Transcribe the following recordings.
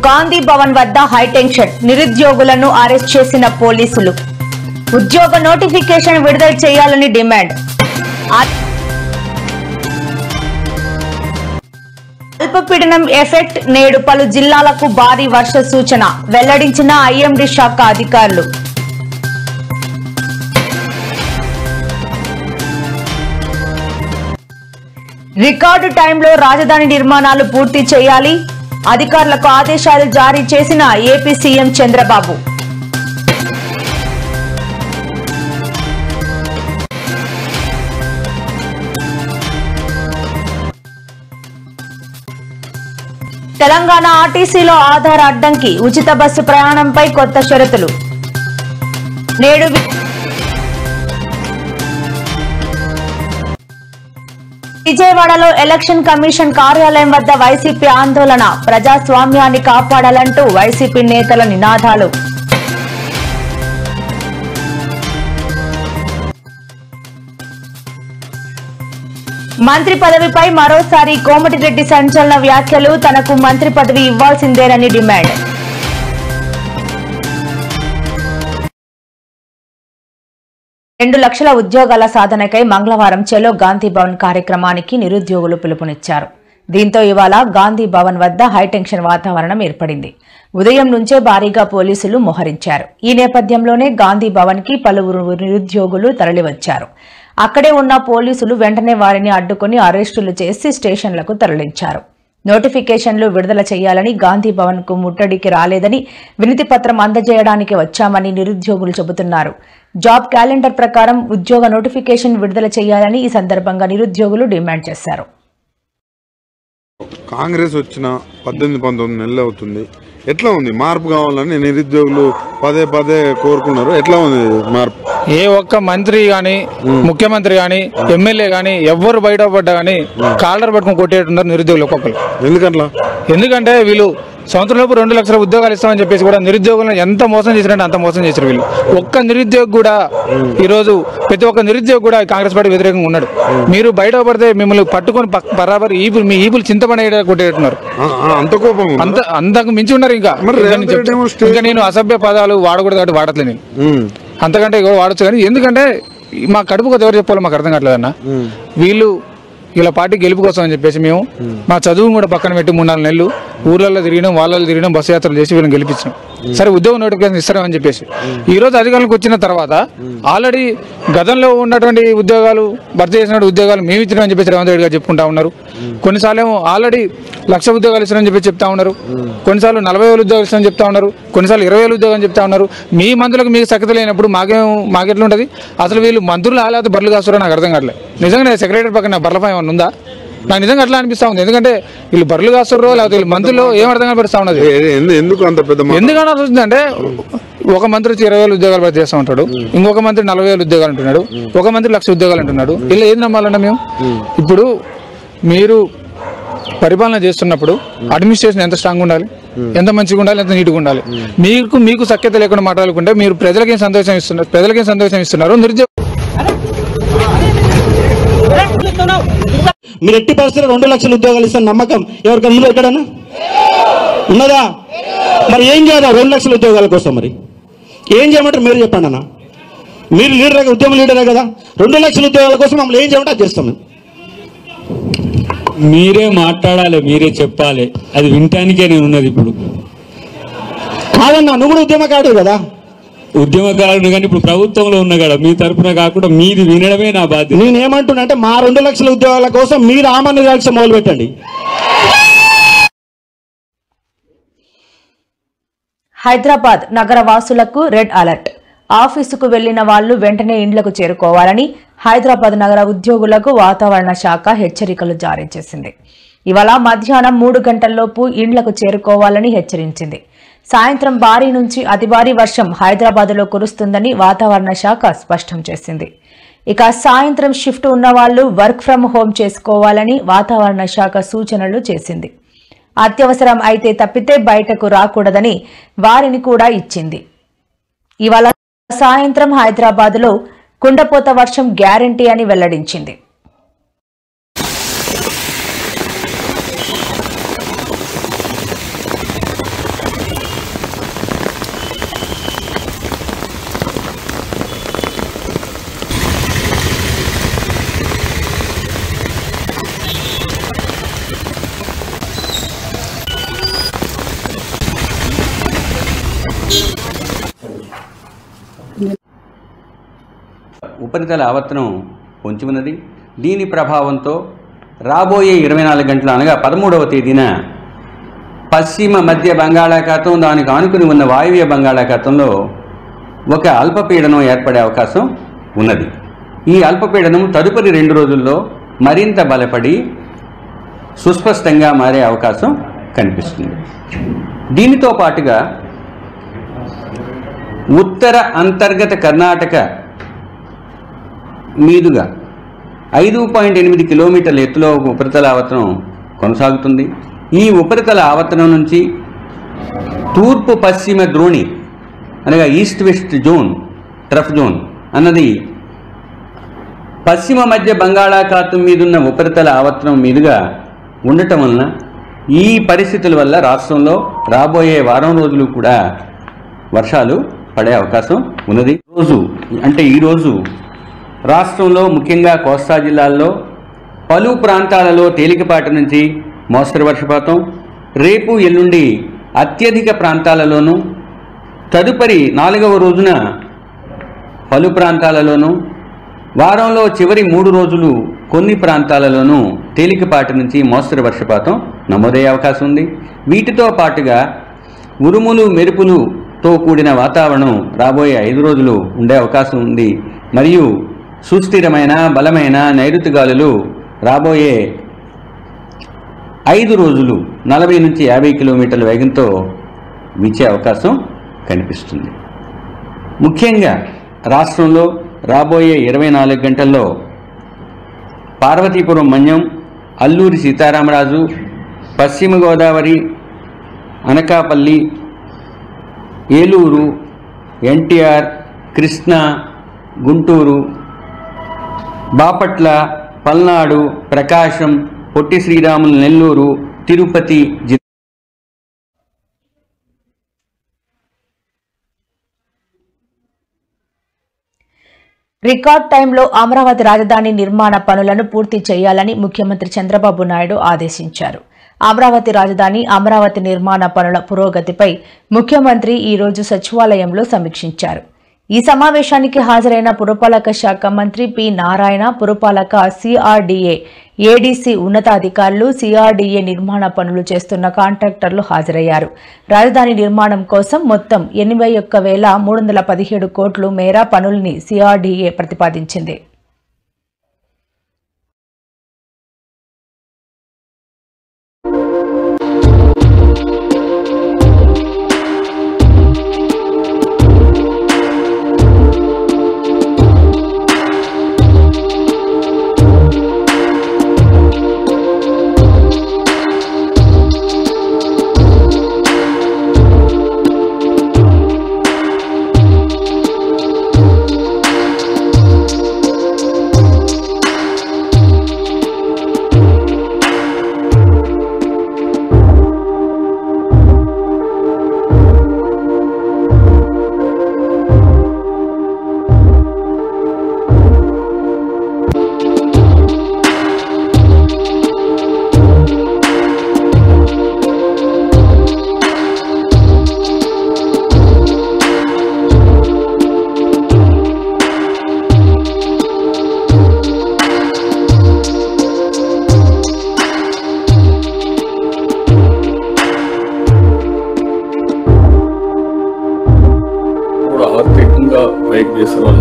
గాంధీ భవన్ వద్ద హైటెన్షన్ నిరుద్యోగులను అరెస్ట్ చేసిన పోలీసులు ఉద్యోగ నోటిఫికేషన్ విడుదల చేయాలని డిమాండ్ అల్పపీడనం ఎఫెక్ట్ నేడు పలు జిల్లాలకు భారీ వర్ష సూచన వెల్లడించిన ఐఎండీ శాఖ అధికారులు రికార్డు టైంలో రాజధాని నిర్మాణాలు పూర్తి చేయాలి అధికారులకు ఆదేశాలు జారీ చేసిన ఏపీ సీఎం చంద్రబాబు తెలంగాణ ఆర్టీసీలో ఆధార్ అడ్డంకి ఉచిత బస్సు ప్రయాణంపై కొత్త షరతులు నేడు విజయవాడలో ఎలక్షన్ కమిషన్ కార్యాలయం వద్ద వైసీపీ ఆందోళన ప్రజాస్వామ్యాన్ని కాపాడాలంటూ వైసీపీ నేతల నినాదాలు మంత్రి పదవిపై మరోసారి కోమటిరెడ్డి సంచలన వ్యాఖ్యలు తనకు మంత్రి పదవి ఇవ్వాల్సిందేనని డిమాండ్ 2 లక్షల ఉద్యోగాల సాధనకై మంగళవారం చలో గాంధీ భవన్ కార్యక్రమానికి నిరుద్యోగులు పిలుపునిచ్చారు. దీంతో ఇవాళ గాంధీ భవన్ వద్ద హైటెన్షన్ వాతావరణం ఏర్పడింది. ఉదయం నుంచే భారీగా పోలీసులు మోహరించారు. ఈ నేపథ్యంలోనే గాంధీ భవన్ కి పలువురు నిరుద్యోగులు తరలివచ్చారు. అక్కడే ఉన్న పోలీసులు వెంటనే వారిని అడ్డుకుని అరెస్టులు చేసి స్టేషన్లకు తరలించారు. నోటిఫికేషన్లు విడుదల చేయాలని గాంధీ భవన్ కు ముట్టడికి రాలేదని వినతి పత్రం అందజేయడానికి వచ్చామని నిరుద్యోగులు చెబుతున్నారు. జాబ్ క్యాలెండర్ ప్రకారం ఉద్యోగ నోటిఫికేషన్ విడుదల చేయాలని ఈ సందర్భంగా నిరుద్యోగులు డిమాండ్ చేశారు. కాంగ్రెస్ వచ్చిన 18-19 నెలలు అవుతుంది. ఎట్లా ఉంది మార్పు కావాలని నిరుద్యోగులు పదే కోరుకున్నారు. ఎట్లా ఉంది మార్పు? ఏ ఒక్క మంత్రి గాని ముఖ్యమంత్రి గాని ఎమ్మెల్యే గాని ఎవ్వరు బయటపడ్డా గానీ కాలర్ పట్టుకుని కొట్టేట్టున్నారు నిరుద్యోగులు ఒక్కొక్కరు. ఎందుకంటే వీళ్ళు సంవత్సరంలోపు 2 లక్షల ఉద్యోగాలు ఇస్తామని చెప్పేసి కూడా నిరుద్యోగులను ఎంత మోసం చేశారంటే అంత మోసం చేశారు వీళ్ళు. ఒక్క నిరుద్యోగి కూడా ఈ రోజు ప్రతి ఒక్క నిరుద్యోగి కూడా కాంగ్రెస్ పార్టీ వ్యతిరేకంగా ఉన్నాడు. మీరు బయట పడితే మిమ్మల్ని పట్టుకొని బరాబర్ మీ ఈపులు చింతపడే కొట్టేట్టున్నారు. అంతకు మించి ఉన్నారు. ఇంకా నేను అసభ్య పదాలు వాడకూడదు కాబట్టి వాడట్లేదు నేను. అంతకంటే ఎవరు వాడచ్చు కానీ ఎందుకంటే మా కడుపు కొద్ది ఎవరు చెప్పాలో మాకు అర్థం కావట్లేదన్న. వీళ్ళు ఇలా పార్టీ గెలుపు కోసం అని చెప్పేసి మేము మా చదువు కూడా పక్కన పెట్టి 3-4 నెలలు ఊర్లలో తిరిగినాం, వాళ్ళలో తిరిగినాం, బస్సు యాత్రలు చేసి వీళ్ళని గెలిపించాం. సరే ఉద్యోగ నోటిఫికేషన్ ఇస్తారని చెప్పేసి ఈ రోజు అధికారులకు వచ్చిన తర్వాత ఆల్రెడీ గతంలో ఉన్నటువంటి ఉద్యోగాలు భర్తీ చేసిన ఉద్యోగాలు మేము ఇచ్చినామని చెప్పేసి రేవంత్ రెడ్డి గారు చెప్పుకుంటా ఉన్నారు. కొన్నిసార్లు ఏమో ఆల్రెడీ 1,00,000 ఉద్యోగాలు ఇస్తారని చెప్పి చెప్తా ఉన్నారు. కొన్నిసార్లు 40,000 ఉద్యోగాలు ఇస్తారని చెప్తా ఉన్నారు. కొన్నిసార్లు 20,000 ఉద్యోగం చెప్తా ఉన్నారు. మీ మంత్రులకు మీకు సఖ్యత లేనప్పుడు మాకెట్లుంటది? అసలు వీళ్ళు మంత్రులు ఆలేకపోతే బర్రెలు కాస్తారో నాకు అర్థం కావట్లేదు. నిజంగా సెక్రటరీ పక్కన బర్రెలపై ఏమన్నా ఉందా? నాకు నిజంగా అట్లా అనిపిస్తా ఉంది. ఎందుకంటే వీళ్ళు బర్రెలు కాస్తారో లేకపోతే వీళ్ళు మంత్రులు ఏం అర్థం కనిపిస్తా ఉన్నది. ఎందుకన్నా వస్తుందంటే ఒక మంత్రి 20,000 ఉద్యోగాలు భర్తీ చేస్తూ ఉంటాడు, ఇంకొక మంత్రి 40,000 ఉద్యోగాలు అంటున్నాడు, ఒక మంత్రి 1,00,000 ఉద్యోగాలు అంటున్నాడు. ఇలా ఏది నమ్మాలన్నా మేము? ఇప్పుడు మీరు పరిపాలన చేస్తున్నప్పుడు అడ్మినిస్ట్రేషన్ ఎంత స్ట్రాంగ్ ఉండాలి, ఎంత మంచిగా ఉండాలి, ఎంత నీట్గా ఉండాలి. మీకు సఖ్యత లేకుండా మాట్లాడుకుంటే మీరు ప్రజలకేం సంతోషం ఇస్తున్నారు? నిరుద్యోగ మీరు ఎట్టి పరిస్థితుల్లో 2 లక్షల ఉద్యోగాలు ఇస్తాను నమ్మకం ఎవరికైనా ఉందో ఎక్కడన్నా ఉన్నదా? మరి ఏం చేయాలి 2 లక్షల ఉద్యోగాల కోసం? మరి ఏం చేయమంటారు మీరు చెప్పండి అన్న. మీరు లీడరే, ఉద్యమ లీడరే కదా. 2 లక్షల ఉద్యోగాల కోసం మమ్మల్ని ఏం చేయమంటే అది చేస్తాం. మీరే మాట్లాడాలి, మీరే చెప్పాలి. అది వినటానికే నేను ఉన్నది. ఇప్పుడు కాదన్నా, నువ్వు కూడా ఉద్యమకారుడు కదా. ఉద్యమకారుడు కానీ ఇప్పుడు ప్రభుత్వంలో ఉన్న కదా, మీ తరఫున కాకుండా మీది వినడమే నా బాధ్యత. నేనేమంటున్నా అంటే మా 2 లక్షల ఉద్యోగాల కోసం మీరు ఆమరణ దీక్ష మొదలు పెట్టండి. హైదరాబాద్ నగర వాసులకు రెడ్ అలర్ట్. ఆఫీసుకు వెళ్లిన వాళ్లు వెంటనే ఇండ్లకు చేరుకోవాలని హైదరాబాద్ నగర ఉద్యోగులకు వాతావరణ శాఖ హెచ్చరికలు జారీ చేసింది. ఇవాళ మధ్యాహ్నం 3 గంటల్లోపు ఇండ్లకు చేరుకోవాలని హెచ్చరించింది. సాయంత్రం భారీ నుంచి అతి భారీ వర్షం హైదరాబాద్లో కురుస్తుందని వాతావరణ శాఖ స్పష్టం చేసింది. ఇక సాయంత్రం షిఫ్ట్ ఉన్న వాళ్లు వర్క్ ఫ్రం హోం చేసుకోవాలని వాతావరణ శాఖ సూచనలు చేసింది. అత్యవసరం అయితే తప్పితే బయటకు రాకూడదని వారిని కూడా ఇచ్చింది. ఇవాళ సాయంత్రం హైదరాబాద్లో కుండపోత వర్షం గ్యారంటీ అని వెల్లడించింది. ఉపరితల ఆవర్తనం పొంచి ఉన్నది. దీని ప్రభావంతో రాబోయే 24 గంటలు అనగా 13వ తేదీన పశ్చిమ మధ్య బంగాళాఖాతం, దానికి ఆనుకుని ఉన్న వాయువ్య బంగాళాఖాతంలో ఒక అల్పపీడనం ఏర్పడే అవకాశం ఉన్నది. ఈ అల్పపీడనం తదుపరి 2 రోజుల్లో మరింత బలపడి సుస్పష్టంగా మారే అవకాశం కనిపిస్తుంది. దీనితో పాటుగా ఉత్తర అంతర్గత కర్ణాటక మీదుగా 5.8 కిలోమీటర్ల ఎత్తులో ఉపరితల ఆవర్తనం కొనసాగుతుంది. ఈ ఉపరితల ఆవర్తనం నుంచి తూర్పు పశ్చిమ ద్రోణి అనగా east west zone, trough zone అన్నది పశ్చిమ మధ్య బంగాళాఖాతం మీదున్న ఉపరితల ఆవర్తనం మీదుగా ఉండటం వలన ఈ పరిస్థితుల వల్ల రాష్ట్రంలో రాబోయే వారం రోజులు కూడా వర్షాలు పడే అవకాశం ఉన్నది. ఈరోజు రాష్ట్రంలో ముఖ్యంగా కోస్తా జిల్లాల్లో పలు ప్రాంతాలలో తేలికపాటి నుంచి మోస్తరు వర్షపాతం, రేపు ఎల్లుండి అత్యధిక ప్రాంతాలలోనూ, తదుపరి 4వ రోజున పలు ప్రాంతాలలోనూ, వారంలో చివరి 3 రోజులు కొన్ని ప్రాంతాలలోనూ తేలికపాటి నుంచి మోస్తరు వర్షపాతం నమోదయ్యే అవకాశం ఉంది. వీటితో పాటుగా ఉరుములు మెరుపులుతో కూడిన వాతావరణం రాబోయే 5 రోజులు ఉండే అవకాశం ఉంది. మరియు సుస్థిరమైన బలమైన నైరుతి గాలులు రాబోయే 5 రోజులు 40 నుంచి 50 కిలోమీటర్ల వేగంతో వీచే అవకాశం కనిపిస్తుంది. ముఖ్యంగా రాష్ట్రంలో రాబోయే 24 గంటల్లో పార్వతీపురం మన్యం, అల్లూరి సీతారామరాజు, పశ్చిమ గోదావరి, అనకాపల్లి, ఏలూరు, ఎన్టీఆర్, కృష్ణా, గుంటూరు, బాపట్ల, పల్నాడు, ప్రకాశం, పొట్టి శ్రీరాములు, నెల్లూరు, తిరుపతి రికార్డ్ టైంలో అమరావతి రాజధాని నిర్మాణ పనులను పూర్తి చేయాలని ముఖ్యమంత్రి చంద్రబాబు నాయుడు ఆదేశించారు. అమరావతి రాజధాని, అమరావతి నిర్మాణ పనుల పురోగతిపై ముఖ్యమంత్రి ఈ రోజు సచివాలయంలో సమీక్షించారు. ఈ సమావేశానికి హాజరైన పురపాలక శాఖ మంత్రి పి నారాయణ, పురపాలక, సిఆర్డీఏ, ఏడీసీ ఉన్నతాధికారులు, సిఆర్డీఏ నిర్మాణ పనులు చేస్తున్న కాంట్రాక్టర్లు హాజరయ్యారు. రాజధాని నిర్మాణం కోసం మొత్తం 81,317 కోట్ల మేర పనుల్ని సిఆర్డీఏ ప్రతిపాదించింది.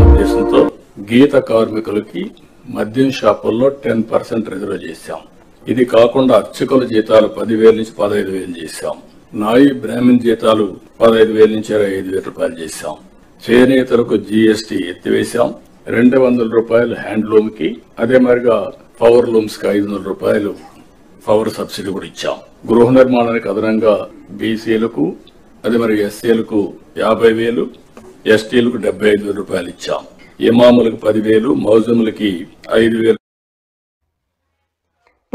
ఉద్దేశంతో గీత కార్మికులకి మద్యం షాపుల్లో 10% రిజర్వ్ చేశాం. ఇది కాకుండా అర్చకుల జీతాలు 10,000 నుంచి 15,000 చేశాం. నాయి బ్రాహ్మణ్ జీతాలు 15,000 నుంచి 25,000 రూపాయలు చేశాం. చేనేతలకు జీఎస్టీ ఎత్తివేశాం. 200 రూపాయలు హ్యాండ్లూమ్ కి, అదే మరిగా పవర్ లూమ్స్ కి 500 రూపాయలు పవర్ సబ్సిడీ కూడా ఇచ్చాం. గృహ నిర్మాణానికి అదనంగా బీసీలకు, అదే మరి ఎస్సీలకు 50,000, ఎస్టీలకు 75,000 రూపాయలు ఇచ్చాం. ఇమాములకు 10,000, మౌజములకి 5,000.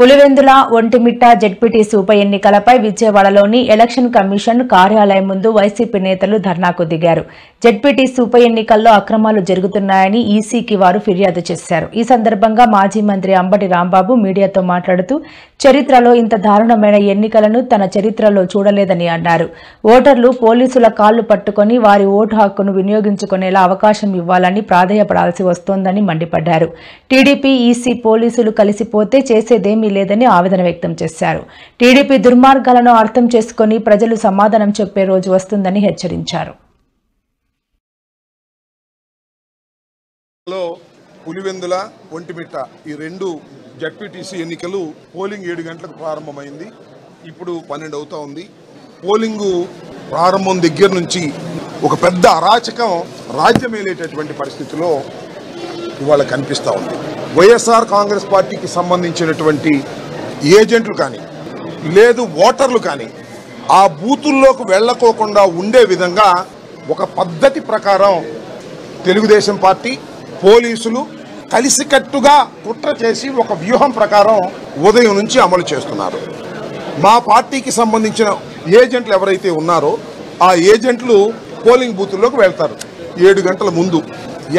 పులివెందుల ఒంటిమిట్ట జెడ్పీటీసీ ఉప ఎన్నికలపై విజయవాడలోని ఎలక్షన్ కమిషన్ కార్యాలయం ముందు వైసీపీ నేతలు ధర్నాకు దిగారు. జెడ్పీటీసీ ఉప ఎన్నికల్లో అక్రమాలు జరుగుతున్నాయని ఈసీకి వారు ఫిర్యాదు చేశారు. ఈ సందర్భంగా మాజీ మంత్రి అంబటి రాంబాబు మీడియాతో మాట్లాడుతూ చరిత్రలో ఇంత దారుణమైన ఎన్నికలను తన చరిత్రలో చూడలేదని అన్నారు. ఓటర్లు పోలీసుల కాళ్లు పట్టుకుని వారి ఓటు హక్కును వినియోగించుకునేలా అవకాశం ఇవ్వాలని ప్రాధేయపడాల్సి వస్తోందని మండిపడ్డారు. టీడీపీ ఈసీ పోలీసులు కలిసిపోతే చేసేదేమీ లేదని ఆవేదన వ్యక్తం చేశారు. టీడీపీ దుర్మార్గాలను అర్థం చేసుకుని ప్రజలు సమాధానం చెప్పే రోజు వస్తుందని హెచ్చరించారు. పులివెందుల ఒంటిమిట్ట ఈ 2 జెడ్పీటీసీ ఎన్నికలు పోలింగ్ 7 గంటలకు ప్రారంభమైంది. ఇప్పుడు 12 అవుతా ఉంది. పోలింగ్ ప్రారంభం దగ్గర నుంచి ఒక పెద్ద అరాచకం రాజ్యమేలేటటువంటి పరిస్థితిలో ఇవాళ కనిపిస్తూ ఉంది. వైఎస్ఆర్ కాంగ్రెస్ పార్టీకి సంబంధించినటువంటి ఏజెంట్లు కానీ లేదు ఓటర్లు కానీ ఆ బూతుల్లోకి వెళ్ళకోకుండా ఉండే విధంగా ఒక పద్ధతి ప్రకారం తెలుగుదేశం పార్టీ పోలీసులు కలిసికట్టుగా కుట్ర చేసి ఒక వ్యూహం ప్రకారం ఉదయం నుంచి అమలు చేస్తున్నారు. మా పార్టీకి సంబంధించిన ఏజెంట్లు ఎవరైతే ఉన్నారో ఆ ఏజెంట్లు పోలింగ్ బూతుల్లోకి వెళ్తారు 7 గంటల ముందు.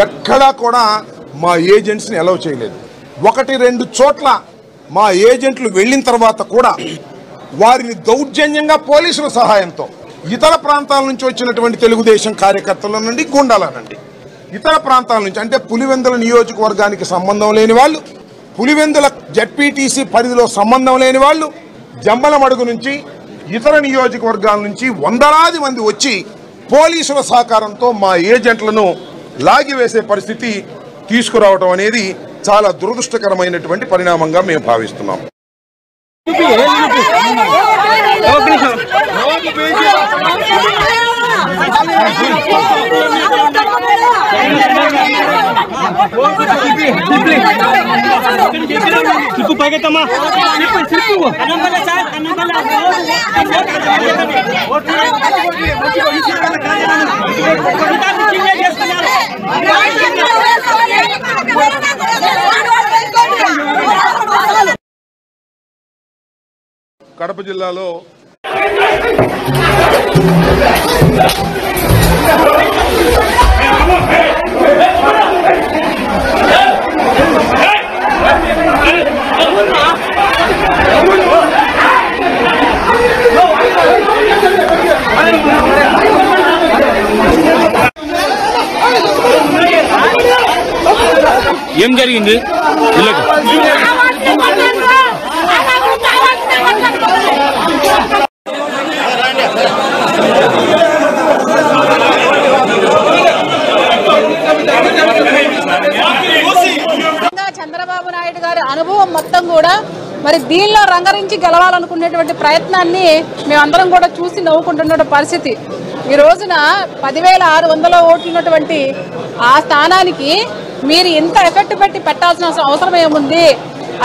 ఎక్కడా కూడా మా ఏజెంట్స్ని అలౌ చేయలేదు. 1-2 చోట్ల మా ఏజెంట్లు వెళ్ళిన తర్వాత కూడా వారిని దౌర్జన్యంగా పోలీసుల సహాయంతో ఇతర ప్రాంతాల నుంచి వచ్చినటువంటి తెలుగుదేశం కార్యకర్తల నుండి గుండాల నుండి ఇతర ప్రాంతాల నుంచి అంటే పులివెందుల నియోజకవర్గానికి సంబంధం లేని వాళ్ళు, పులివెందుల జెడ్పీటీసీ పరిధిలో సంబంధం లేని వాళ్ళు, జమ్మలమడుగు నుంచి ఇతర నియోజకవర్గాల నుంచి వందలాది మంది వచ్చి పోలీసుల సహకారంతో మా ఏజెంట్లను లాగివేసే పరిస్థితి తీసుకురావడం అనేది చాలా దురదృష్టకరమైనటువంటి పరిణామంగా మేము భావిస్తున్నాం. కడప జిల్లాలో ఏం జరిగింది? చంద్రబాబు నాయుడు గారి అనుభవం మొత్తం కూడా మరి దీనిలో రంగరించి గెలవాలనుకునేటువంటి ప్రయత్నాన్ని మేమందరం కూడా చూసి నవ్వుకుంటున్న పరిస్థితి. ఈ రోజున 10,600 ఓట్లు ఉన్నటువంటి ఆ స్థానానికి మీరు ఇంత ఎఫెక్ట్ పెట్టి పెట్టాల్సిన అవసరం ఏముంది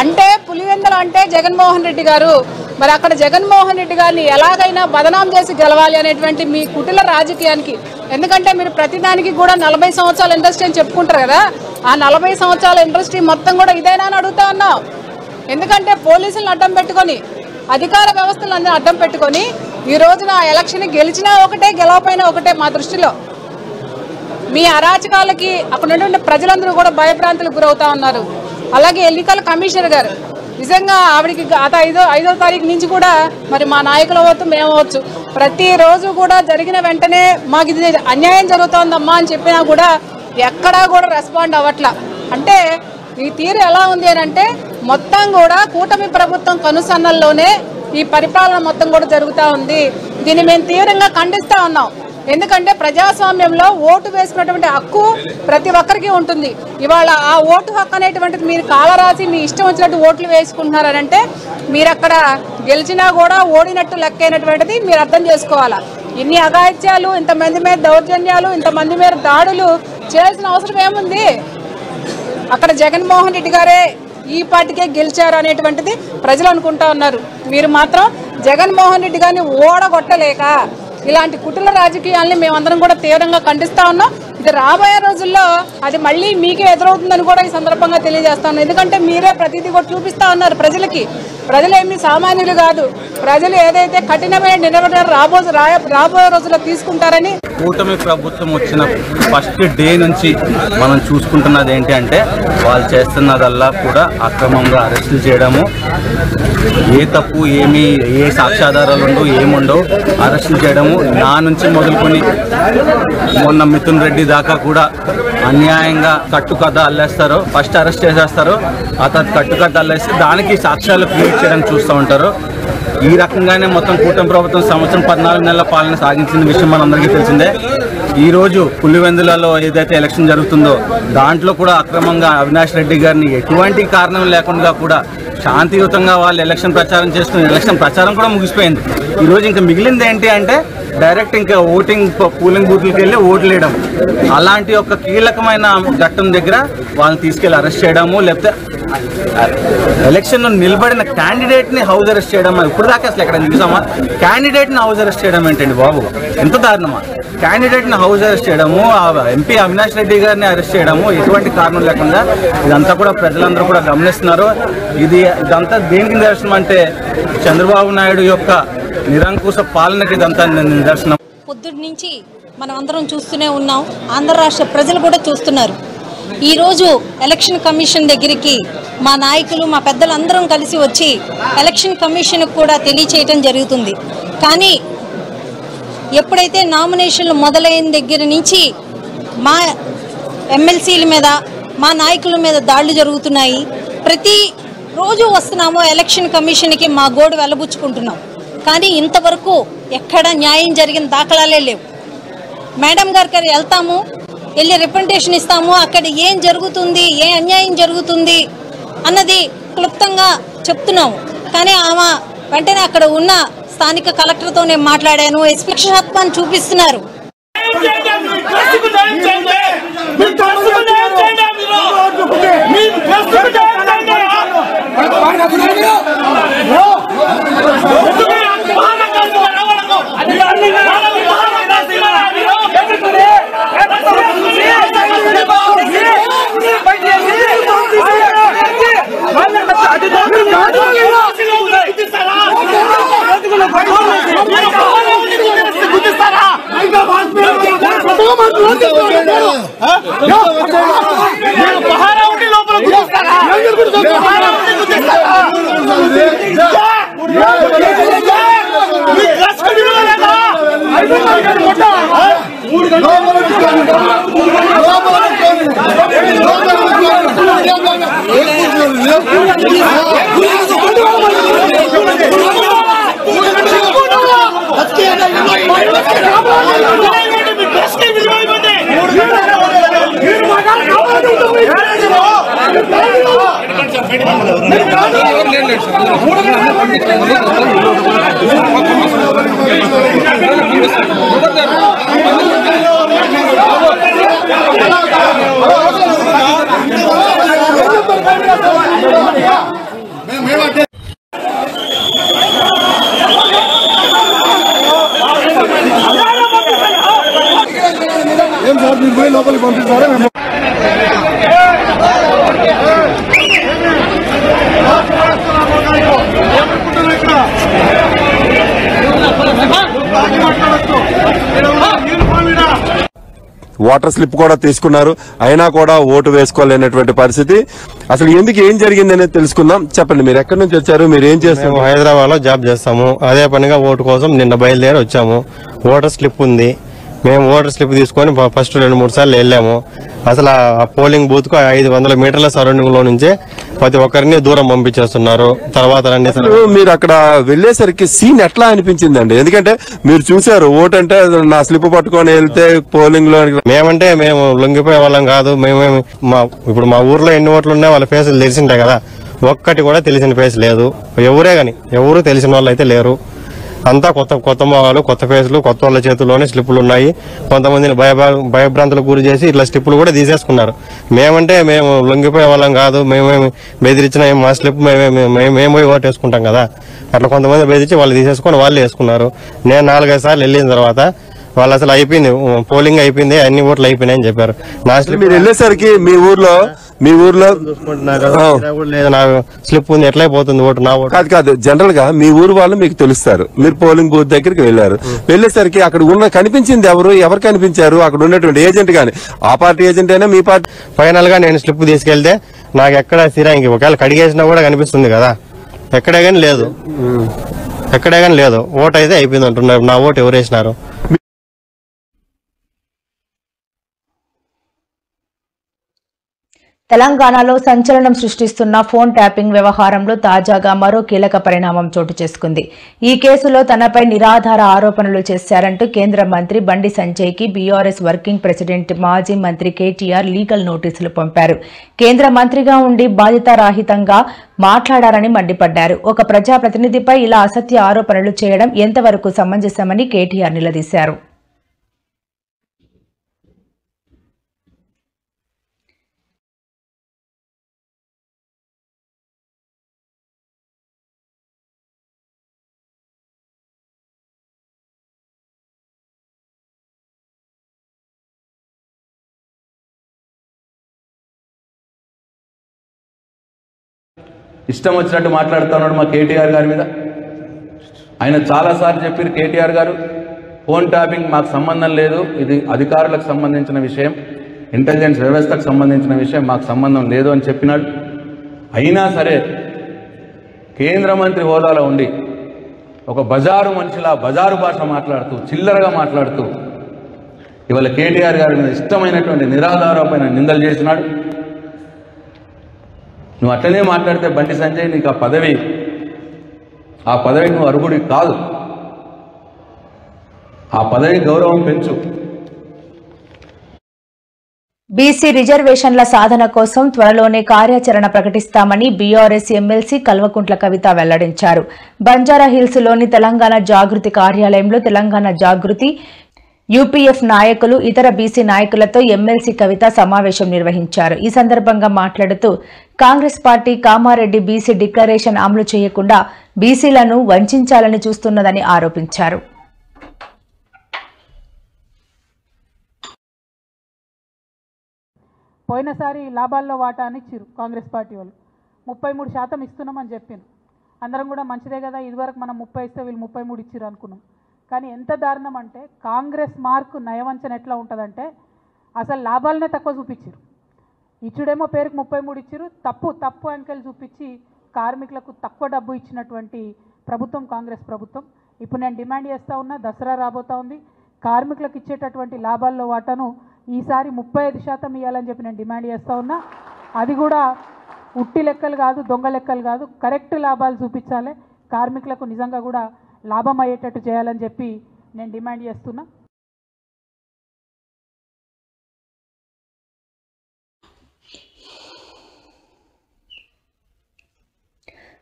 అంటే, పులివెందుల అంటే జగన్మోహన్ రెడ్డి గారు, మరి అక్కడ జగన్మోహన్ రెడ్డి గారిని ఎలాగైనా బదనాం చేసి గెలవాలి అనేటువంటి మీ కుటిల రాజకీయానికి, ఎందుకంటే మీరు ప్రతిదానికి కూడా 40 సంవత్సరాల ఇండస్ట్రీ అని చెప్పుకుంటారు కదా, ఆ 40 సంవత్సరాల ఇండస్ట్రీ మొత్తం కూడా ఇదేనా అని అడుగుతా ఉన్నాం. ఎందుకంటే పోలీసులను అడ్డం పెట్టుకొని, అధికార వ్యవస్థలను అడ్డం పెట్టుకొని ఈ రోజున ఎలక్షన్ గెలిచినా ఒకటే గెలవపోయినా ఒకటే. మా దృష్టిలో మీ అరాచకాలకి అక్కడ ఉన్నటువంటి ప్రజలందరూ కూడా భయభ్రాంతులకు గురవుతా ఉన్నారు. అలాగే ఎన్నికల కమిషనర్ గారు నిజంగా ఆవిడికి గత 5వ తారీఖు నుంచి కూడా మరి మా నాయకులు అవ్వచ్చు మేము అవ్వచ్చు ప్రతిరోజు కూడా జరిగిన వెంటనే మాకు ఇది అన్యాయం జరుగుతోందమ్మా అని చెప్పినా కూడా ఎక్కడా కూడా రెస్పాండ్ అవ్వట్లా. అంటే ఈ తీరు ఎలా ఉంది అని అంటే, మొత్తం కూడా కూటమి ప్రభుత్వం కనుసన్నల్లోనే ఈ పరిపాలన మొత్తం కూడా జరుగుతూ ఉంది. దీన్ని మేము తీవ్రంగా ఖండిస్తూ ఉన్నాం. ఎందుకంటే ప్రజాస్వామ్యంలో ఓటు వేసుకున్నటువంటి హక్కు ప్రతి ఒక్కరికి ఉంటుంది. ఇవాళ ఆ ఓటు హక్కు అనేటువంటిది మీరు కాలరాసి మీ ఇష్టం వచ్చినట్టు ఓట్లు వేసుకుంటున్నారనంటే మీరు అక్కడ గెలిచినా కూడా ఓడినట్టు లెక్కైనటువంటిది మీరు అర్థం చేసుకోవాలా. ఇన్ని అఘాయిత్యాలు, ఇంతమంది మీద దౌర్జన్యాలు, ఇంతమంది మీద దాడులు చేయాల్సిన అవసరం ఏముంది? అక్కడ జగన్మోహన్ రెడ్డి గారే ఈ పార్టీకే గెలిచారు అనేటువంటిది ప్రజలు అనుకుంటా ఉన్నారు. మీరు మాత్రం జగన్మోహన్ రెడ్డి గారిని ఓడగొట్టలేక ఇలాంటి కుటుంబ రాజకీయాల్ని మేమందరం కూడా తీవ్రంగా ఖండిస్తా ఉన్నాం. ఇది రాబోయే రోజుల్లో అది మళ్ళీ మీకే ఎదురవుతుందని కూడా ఈ సందర్భంగా తెలియజేస్తాను. ఎందుకంటే మీరే ప్రతిదీ కూడా చూపిస్తా ఉన్నారు ప్రజలకి. ప్రజలు ఏమీ సామాన్యులు కాదు. ప్రజలు ఏదైతే కఠినమైన నిర్ణయం రాబోయే రోజుల్లో తీసుకుంటారని. కూటమి ప్రభుత్వం వచ్చిన ఫస్ట్ డే నుంచి మనం చూసుకుంటున్నది ఏంటి అంటే వాళ్ళు చేస్తున్నదల్లా కూడా అక్రమంగా అరెస్టులు చేయడము, ఏ తప్పు ఏ సాక్ష్యాధారాలు ఉండవు ఏముండవు అరెస్టులు చేయడము. నా నుంచి మొదలుకొని మొన్న మిథున్ రెడ్డి దాకా కూడా అన్యాయంగా కట్టుకథ అల్లేస్తారు. ఫస్ట్ అరెస్ట్ చేసేస్తారు, ఆ తర్వాత కట్టుకథ అల్లేసి దానికి సాక్ష్యాలు క్రియేట్ చేయడానికి చూస్తూ ఉంటారు. ఈ రకంగానే మొత్తం కూటమి ప్రభుత్వం సంవత్సరం 14 నెలల పాలన సాగించిన విషయం మనందరికీ తెలిసిందే. ఈరోజు పులివెందులలో ఏదైతే ఎలక్షన్ జరుగుతుందో దాంట్లో కూడా అక్రమంగా అవినాష్ రెడ్డి గారిని ఎటువంటి కారణం లేకుండా కూడా శాంతియుతంగా వాళ్ళు ఎలక్షన్ ప్రచారం చేసుకుని ఎలక్షన్ ప్రచారం కూడా ముగిసిపోయింది. ఈరోజు ఇంకా మిగిలింది ఏంటి అంటే డైరెక్ట్ ఇంకా పోలింగ్ బూత్లకు వెళ్ళి ఓట్లు వేయడం. అలాంటి ఒక కీలకమైన ఘట్టం దగ్గర వాళ్ళని తీసుకెళ్లి అరెస్ట్ చేయడము, లేకపోతే ఎలక్షన్లో నిలబడిన క్యాండిడేట్ని హౌస్ అరెస్ట్ చేయడం. ఇప్పుడు దాకా అసలు ఎక్కడ చూసామా? క్యాండిడేట్ని హౌస్ అరెస్ట్ చేయడం ఏంటండి బాబు, ఎంత దారుణమా? క్యాండిడేట్ని హౌస్ అరెస్ట్ చేయడము, ఎంపీ అవినాష్ రెడ్డి గారిని అరెస్ట్ చేయడము ఎటువంటి కారణం లేకుండా. ఇదంతా కూడా ప్రజలందరూ కూడా గమనిస్తున్నారు. ఇదంతా దేనికి నిదర్శనం అంటే చంద్రబాబు నాయుడు యొక్క నిరంకుశ పాలనకి ఇదంతా నిదర్శనం. పొద్దుటి నుంచి మనం అందరం చూస్తూనే ఉన్నాం, ఆంధ్ర రాష్ట్ర ప్రజలు కూడా చూస్తున్నారు. ఈరోజు ఎలక్షన్ కమిషన్ దగ్గరికి మా నాయకులు మా పెద్దలందరం కలిసి వచ్చి ఎలక్షన్ కమిషన్కు కూడా తెలియచేయటం జరుగుతుంది. కానీ ఎప్పుడైతే నామినేషన్లు మొదలైన దగ్గర నుంచి మా ఎమ్మెల్సీల మీద మా నాయకుల మీద దాడులు జరుగుతున్నాయి. ప్రతి రోజు వస్తున్నామో ఎలక్షన్ కమిషన్కి మా గోడు వెలబుచ్చుకుంటున్నాం. కానీ ఇంతవరకు ఎక్కడ న్యాయం జరిగిన దాఖలాలే లేవు. మేడం గారికి వెళ్తాము, వెళ్ళి రిప్రజెంటేషన్ ఇస్తాము, అక్కడ ఏం జరుగుతుంది, ఏ అన్యాయం జరుగుతుంది అన్నది క్లుప్తంగా చెప్తున్నాము. కానీ ఆమె వెంటనే అక్కడ ఉన్న స్థానిక కలెక్టర్తో నేను మాట్లాడాను, పక్షపాతాన్ని చూపిస్తున్నారు. ఏం సార్ మీరు పోయి లోపలికి పంపిస్తారా? మేము వాటర్ స్లిప్ కూడా తీసుకున్నారు, అయినా కూడా ఓటు వేసుకోలేనటువంటి పరిస్థితి. అసలు ఎందుకు ఏం జరిగింది అనేది తెలుసుకుందాం. చెప్పండి, మీరు ఎక్కడి నుంచి వచ్చారు, మీరు ఏం చేస్తాము? హైదరాబాద్ లో జాబ్ చేస్తాము. అదే పనిగా ఓటు కోసం నిన్న బయలుదేరి వచ్చాము. ఓటర్ స్లిప్ ఉంది, మేము ఓటర్ స్లిప్ తీసుకొని ఫస్ట్ 2-3 సార్లు వెళ్ళాము. అసలు ఆ పోలింగ్ బూత్ కు 500 మీటర్ల సరౌండింగ్ లో నుంచే ప్రతి ఒక్కరిని దూరం పంపించేస్తున్నారు. తర్వాత మీరు అక్కడ వెళ్లేసరికి సీన్ ఎట్లా అనిపించిందండి? ఎందుకంటే మీరు చూసారు, ఓటు అంటే నా స్లిప్ పట్టుకొని వెళ్తే పోలింగ్ లో మేము లొంగిపోయే వాళ్ళం కాదు. ఇప్పుడు మా ఊర్లో ఎన్ని ఓట్లు ఉన్నాయి వాళ్ళ ఫేసులు తెలిసింటాయి కదా, ఒక్కటి కూడా తెలిసిన ఫేస్ లేదు. ఎవరు తెలిసిన వాళ్ళు అయితే లేరు. అంతా కొత్త మొహాలు, కొత్త ఫేసులు, కొత్త వాళ్ళ చేతుల్లోనే స్లిప్పులు ఉన్నాయి. కొంతమందిని భయభ్రాంతులకు గురి చేసి ఇట్లా స్లిప్పులు కూడా తీసేసుకున్నారు. మేము లొంగిపోయే వాళ్ళం కాదు, మేమేమి బెదిరించిన మా స్లిప్ మేము పోయి ఓటు వేసుకుంటాం కదా, అట్లా కొంతమంది బెదిరించి వాళ్ళు తీసేసుకొని వాళ్ళు వేసుకున్నారు. నేను 4-5 సార్లు వెళ్ళిన తర్వాత వాళ్ళు అసలు అయిపోయింది, పోలింగ్ అయిపోయింది, అన్ని ఓట్లు అయిపోయినాయి అని చెప్పారు. నా స్లిప్ మీరు వెళ్ళేసరికి మీ ఊర్లో లేదు, నా స్లిప్ ఉంది, ఎట్లా అయిపోతుంది ఓటు, నా ఓటు కాదు జనరల్ గా మీ ఊరు వాళ్ళు మీకు తెలుస్తారు. మీరు పోలింగ్ బూత్ దగ్గరికి వెళ్ళారు. వెళ్ళేసరికి అక్కడ కనిపించింది ఎవరు కనిపించారు? అక్కడ ఉన్నటువంటి ఏజెంట్ గాని, ఆ పార్టీ ఏజెంట్ అయినా మీ పార్టీ? ఫైనల్ గా నేను స్లిప్ తీసుకెళ్తే నాకు ఎక్కడ సిరాంగి ఒకవేళ కడిగేసినా కూడా కనిపిస్తుంది కదా, ఎక్కడే కానీ లేదు, ఓటు అయితే అయిపోయింది అంటున్నారు. నా ఓటు ఎవరు వేసినారు? తెలంగాణలో సంచలనం సృష్టిస్తున్న ఫోన్ ట్యాపింగ్ వ్యవహారంలో తాజాగా మరో కీలక పరిణామం చోటు చేసుకుంది. ఈ కేసులో తనపై నిరాధార ఆరోపణలు చేశారంటూ కేంద్ర మంత్రి బండి సంజయ్కి బీఆర్ఎస్ వర్కింగ్ ప్రెసిడెంట్ మాజీ మంత్రి కేటీఆర్ లీగల్ నోటీసులు పంపారు. కేంద్ర మంత్రిగా ఉండి బాధ్యతారాహితంగా మాట్లాడారని మండిపడ్డారు. ఒక ప్రజాప్రతినిధిపై ఇలా అసత్య ఆరోపణలు చేయడం ఎంతవరకు సమంజసమని కేటీఆర్ నిలదీశారు. ఇష్టం వచ్చినట్టు మాట్లాడుతున్నాడు మా కేటీఆర్ గారి మీద. ఆయన చాలాసార్లు చెప్పారు కేటీఆర్ గారు, ఫోన్ ట్యాపింగ్ మాకు సంబంధం లేదు, ఇది అధికారులకు సంబంధించిన విషయం, ఇంటెలిజెన్స్ వ్యవస్థకు సంబంధించిన విషయం, మాకు సంబంధం లేదు అని చెప్పినాడు. అయినా సరే కేంద్ర మంత్రి హోదాలో ఉండి ఒక బజారు మనిషిలా బజారు భాష మాట్లాడుతూ చిల్లరగా మాట్లాడుతూ ఇవాళ కేటీఆర్ గారి మీద ఇష్టమైనటువంటి నిరాధారమైన నిందలు చేసినాడు. నువ్వు అట్లనే మాట్లాడితే బండి సంజయ్ నీకు ఆ పదవికి నువ్వు అర్హుడి కాదు. ఆ పదవి గౌరవం పెంచు. బీసీ రిజర్వేషన్ల సాధన కోసం త్వరలోనే కార్యాచరణ ప్రకటిస్తామని బీఆర్ఎస్ ఎమ్మెల్సీ కల్వకుంట్ల కవిత వెల్లడించారు. బంజారాహిల్స్ లోని తెలంగాణ జాగృతి కార్యాలయంలో తెలంగాణ జాగృతి యూపీఎఫ్ నాయకులు ఇతర బీసీ నాయకులతో ఎమ్మెల్సీ కవిత సమావేశం నిర్వహించారు. ఈ సందర్భంగా మాట్లాడుతూ Congress party Kamareddy BC declaration అమలు చేయకుండా బీసీలను వంచాలని చూస్తున్నదని ఆరోపించారు. పోయినసారి లాభాల్లో వాటా అని ఇచ్చారు కాంగ్రెస్ పార్టీ వాళ్ళు, 33% ఇస్తున్నామని చెప్పాను. అందరం కూడా మంచిదే కదా, ఇదివరకు మనం 30 ఇస్తే వీళ్ళు 33 ఇచ్చారు అనుకున్నాం. కానీ ఎంత దారుణం అంటే కాంగ్రెస్ మార్కు నయవంచన ఎట్లా ఉంటుందంటే అసలు లాభాలనే తక్కువ చూపించారు. ఇచ్చుడేమో పేరుకు 33 ఇచ్చారు, తప్పు అంకెలు చూపించి కార్మికులకు తక్కువ డబ్బు ఇచ్చినటువంటి ప్రభుత్వం కాంగ్రెస్ ప్రభుత్వం. ఇప్పుడు నేను డిమాండ్ చేస్తూ ఉన్నా, దసరా రాబోతూ ఉంది, కార్మికులకు ఇచ్చేటటువంటి లాభాల్లో వాటాను ఈసారి 35% ఇవ్వాలని చెప్పి నేను డిమాండ్ చేస్తూ ఉన్నా. అది కూడా ఉట్టి లెక్కలు కాదు, దొంగ లెక్కలు కాదు, కరెక్ట్ లాభాలు చూపించాలి, కార్మికులకు నిజంగా కూడా లాభం అయ్యేటట్టు చేయాలని చెప్పి నేను డిమాండ్ చేస్తున్నా.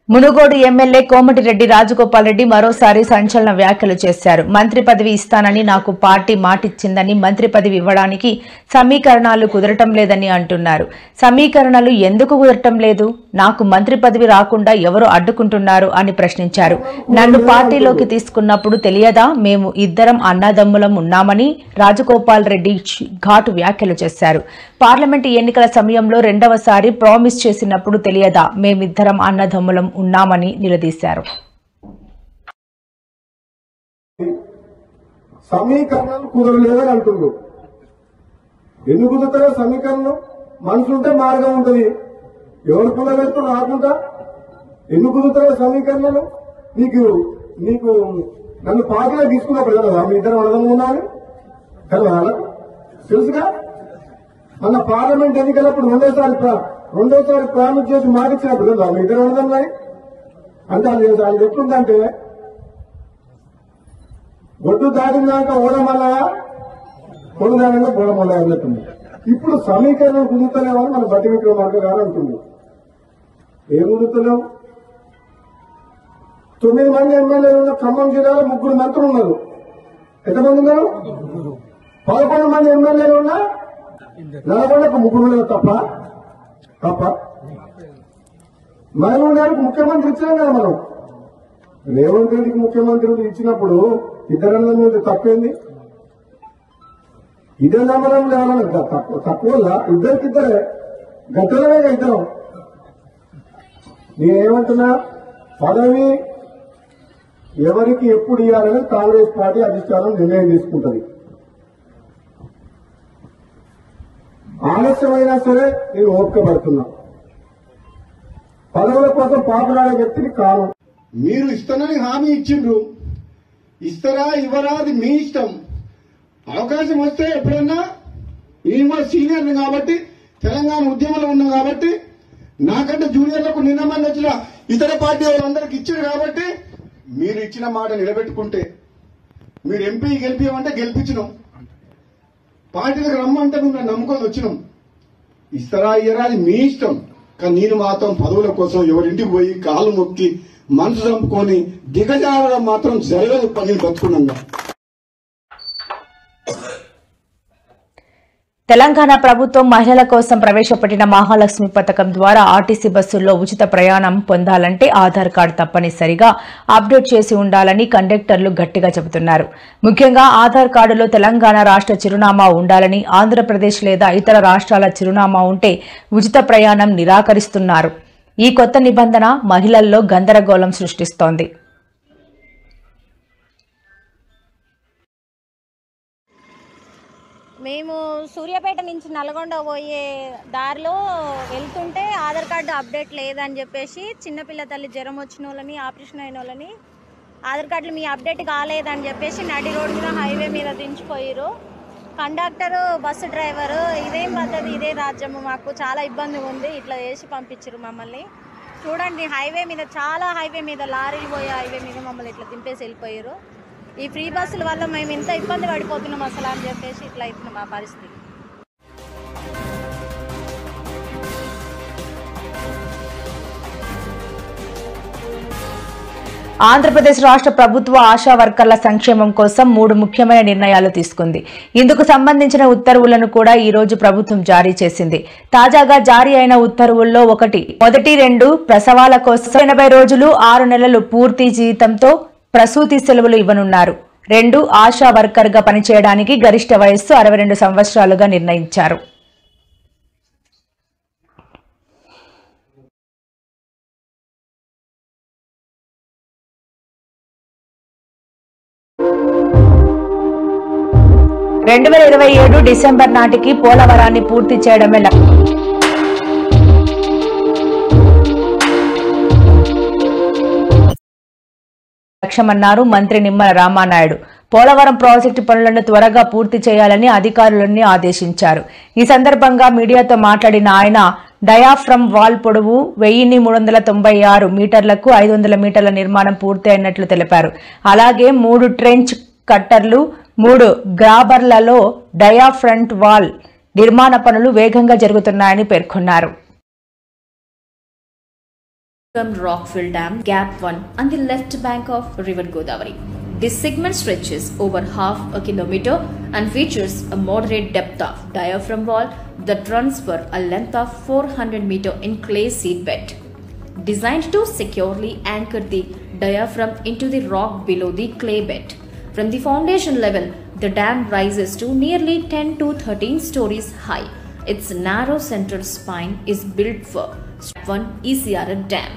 మునుగోడు ఎమ్మెల్యే కోమటిరెడ్డి రాజగోపాల్ రెడ్డి మరోసారి సంచలన వ్యాఖ్యలు చేశారు. మంత్రి పదవి ఇస్తానని నాకు పార్టీ మాటిచ్చిందని మంత్రి పదవి ఇవ్వడానికి సమీకరణాలు కుదరటం లేదని అంటున్నారు. సమీకరణలు ఎందుకు కుదరటం లేదు? నాకు మంత్రి పదవి రాకుండా ఎవరు అడ్డుకుంటున్నారు అని ప్రశ్నించారు. నన్ను పార్టీలోకి తీసుకున్నప్పుడు తెలియదా మేము ఇద్దరం అన్నదమ్ములం ఉన్నామని రాజగోపాల్ రెడ్డి ఘాటు వ్యాఖ్యలు చేశారు. పార్లమెంటు ఎన్నికల సమయంలో రెండవసారి ప్రామిస్ చేసినప్పుడు తెలియదా మేమిద్దరం అన్నదమ్ములం ఉన్నామని నిలదీశారు. సమీకరణాలు కుదరలేదని అంటున్నారు. ఎందుకు కుదురుతారో సమీకరణం? మనసుంటే మార్గం ఉంటుంది, ఎవరు కుదరలేదు రాకుండా ఎందుకు కుదురుతారో సమీకరణలు? నీకు నన్ను పార్టీలో తీసుకున్నప్పుడు కదా మీ ఇద్దరు అడగం ఉన్నాను కదా, తెలుసుగా. మన పార్లమెంట్ ఎన్నికలప్పుడు రెండోసారి ప్రామిస్ చేసి మాటిచ్చినప్పుడు కదా మీ ఇద్దరు అడగన్నాయి. అంటే అది ఎట్లుందంటే ఒడ్డు దాటినాక ఓడమల్లయా, పొడు దాటినాక బోడమల్లయా అన్నట్టుంది. ఇప్పుడు సమీకరణం కుదురుతలేమని మన బట్టి విక్రమార్క గారు అంటుంది. ఏం కుదురుతలేవు? 9 మంది ఎమ్మెల్యేలు ఉన్న ఖమ్మం జిల్లాలో 3 మంత్రులు ఉన్నారు. ఎంతమంది ఉన్నారు? 11 మంది ఎమ్మెల్యేలు ఉన్నా 40కు 3 ఉన్నారు. తప్ప మహబూబ్ గారికి ముఖ్యమంత్రి ఇచ్చాం కదా మనం. రేవంత్ రెడ్డికి ముఖ్యమంత్రి ఇచ్చినప్పుడు ఇద్దరన్న మీద తప్పేంది? ఇదే నమ్మడం కావాలని తక్కువ ఇద్దరికిద్దరే గతంలో ఇద్దరం. నేనేమంటున్నా, పదవి ఎవరికి ఎప్పుడు ఇవ్వాలని కాంగ్రెస్ పార్టీ అధిష్టానం నిర్ణయం తీసుకుంటుంది. ఆలస్యమైనా సరే నేను ఓపిక పడుతున్నా. పదవుల కోసం పాపలాడే వ్యక్తిని కాను. మీరు ఇస్తానని హామీ ఇచ్చిండ్రు, ఇస్తారా ఇవ్వరా అది మీ ఇష్టం. అవకాశం వస్తే ఎప్పుడన్నా నేను కూడా సీనియర్ని కాబట్టి, తెలంగాణ ఉద్యమంలో ఉన్నా కాబట్టి, నాకంటే జూనియర్లకు నిన్న మంది వచ్చిన ఇతర పార్టీ వాళ్ళందరికి ఇచ్చారు కాబట్టి, మీరు ఇచ్చిన మాట నిలబెట్టుకుంటే, మీరు ఎంపీ గెలిపించమంటే గెలిపించినాం, పార్టీలకు రమ్మంటే మేము నమ్ముకొని వచ్చినాం. ఇస్తారా ఇయ్యరా అది మీ ఇష్టం. కానీ నేను మాత్రం పదవుల కోసం ఎవరింటికి పోయి కాలు మొక్కి మనసు చంపుకొని దిగజారడం మాత్రం జరగదు. పని బతుకున్నా. తెలంగాణ ప్రభుత్వం మహిళల కోసం ప్రవేశపెట్టిన మహాలక్ష్మి పథకం ద్వారా ఆర్టీసీ బస్సుల్లో ఉచిత ప్రయాణం పొందాలంటే ఆధార్ కార్డు తప్పనిసరిగా అప్డేట్ చేసి ఉండాలని కండక్టర్లు గట్టిగా చెబుతున్నారు. ముఖ్యంగా ఆధార్ కార్డులో తెలంగాణ రాష్ట్ర చిరునామా ఉండాలని, ఆంధ్రప్రదేశ్ లేదా ఇతర రాష్ట్రాల చిరునామా ఉంటే ఉచిత ప్రయాణం నిరాకరిస్తున్నారు. ఈ కొత్త నిబంధన మహిళల్లో గందరగోళం సృష్టిస్తోంది. మేము సూర్యాపేట నుంచి నల్గొండ పోయే దారిలో వెళ్తుంటే ఆధార్ కార్డు అప్డేట్ లేదని చెప్పేసి చిన్నపిల్ల తల్లి జ్వరం వచ్చిన వాళ్ళని, ఆపరేషన్ అయిన వాళ్ళని ఆధార్ కార్డులు మీ అప్డేట్ కాలేదని చెప్పేసి నడి రోడ్డు మీద హైవే మీద దించిపోయారు. కండక్టరు, బస్సు డ్రైవరు ఇదేం పద్ధతి, ఇదే రాజ్యము, మాకు చాలా ఇబ్బంది ఉంది, ఇట్లా చేసి పంపించారు మమ్మల్ని. చూడండి హైవే మీద, చాలా హైవే మీద లారీలు పోయే హైవే మీద మమ్మల్ని ఇట్లా దింపేసి వెళ్ళిపోయారు. ఈ ఫ్రీ బస్సుల వల్ల మేము ఇంత ఇబ్బంది పడిపోతున్నాం అసలు అని చెప్పేసి ఇట్లా అవుతుంది మా పరిస్థితి. ఆంధ్రప్రదేశ్ రాష్ట్ర ప్రభుత్వ ఆశా వర్కర్ల సంక్షేమం కోసం 3 ముఖ్యమైన నిర్ణయాలు తీసుకుంది. ఇందుకు సంబంధించిన ఉత్తర్వులను కూడా ఈ రోజు ప్రభుత్వం జారీ చేసింది. తాజాగా జారీ అయిన ఉత్తర్వుల్లో మొదటి 2 ప్రసవాల కోసం 80 రోజులు 6 నెలలు పూర్తి జీతంతో ప్రసూతి సెలవులు ఇవ్వనున్నారు. 2 ఆశా వర్కర్ గా పనిచేయడానికి గరిష్ట వయస్సు 62 సంవత్సరాలుగా నిర్ణయించారు. డిసెంబర్ నాటికి పోలవరాన్ని పూర్తి చేయడమే లక్ష్యమన్నారు మంత్రి నిమ్మల రామానాయుడు. పోలవరం ప్రాజెక్టు పనులను త్వరగా పూర్తి చేయాలని అధికారులను ఆదేశించారు. ఈ సందర్భంగా మీడియాతో మాట్లాడిన ఆయన డయాఫ్రమ్ వాల్ పొడవు 1396 మీటర్లకు 500 మీటర్ల నిర్మాణం పూర్తి అయినట్లు తెలిపారు. అలాగే 3 ట్రెంచ్ కట్టర్లు, 3 గ్రాబర్లలో డయాఫ్రంట్ వాల్ నిర్మాణ పనులు వేగంగా జరుగుతున్నాయని పేర్కొన్నారు. From Rockfill Dam, Gap 1 on the left bank of River Godavari. This segment stretches over half a kilometer and features a moderate depth of diaphragm wall that runs for a length of 400 meters in clay seed bed. Designed to securely anchor the diaphragm into the rock below the clay bed. From the foundation level, the dam rises to nearly 10 to 13 stories high. Its narrow central spine is built for 1 ECRF dam.